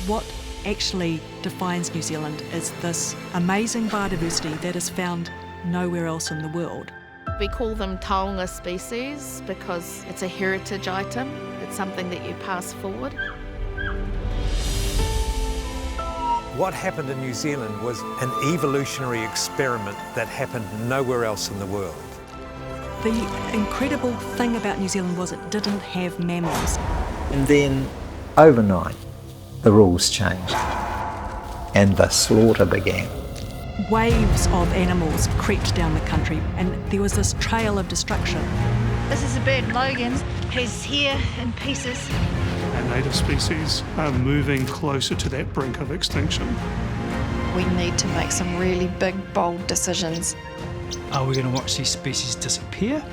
what actually defines New Zealand is this amazing biodiversity that is found nowhere else in the world. We call them taonga species because it's a heritage item. It's something that you pass forward. What happened in New Zealand was an evolutionary experiment that happened nowhere else in the world. The incredible thing about New Zealand was it didn't have mammals. And then, overnight, the rules changed and the slaughter began. Waves of animals crept down the country and there was this trail of destruction. This is a bird, Logan. He's here in pieces. Our native species are moving closer to that brink of extinction. We need to make some really big, bold decisions. Are we going to watch these species disappear,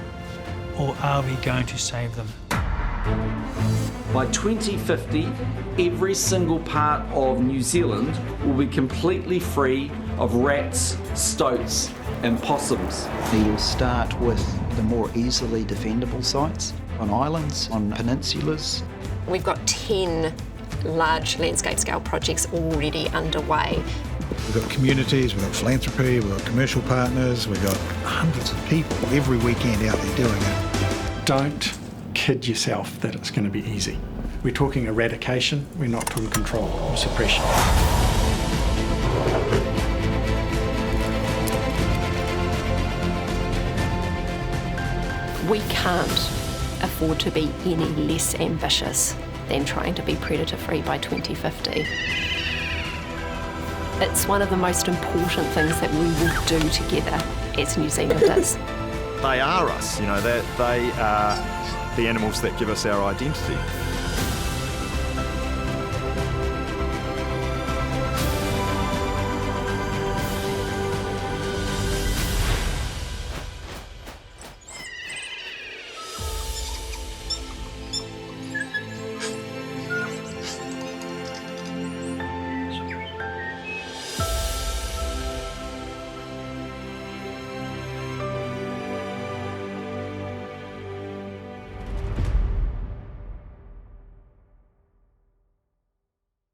or are we going to save them? By 2050, every single part of New Zealand will be completely free of rats, stoats and possums. You'll start with the more easily defendable sites, on islands, on peninsulas. We've got 10 large landscape scale projects already underway. We've got communities, we've got philanthropy, we've got commercial partners, we've got hundreds of people every weekend out there doing it. Don't kid yourself that it's going to be easy. We're talking eradication, we're not talking control or suppression. We can't afford to be any less ambitious than trying to be predator-free by 2050. It's one of the most important things that we will do together as New Zealanders. They are us, you know, they are the animals that give us our identity.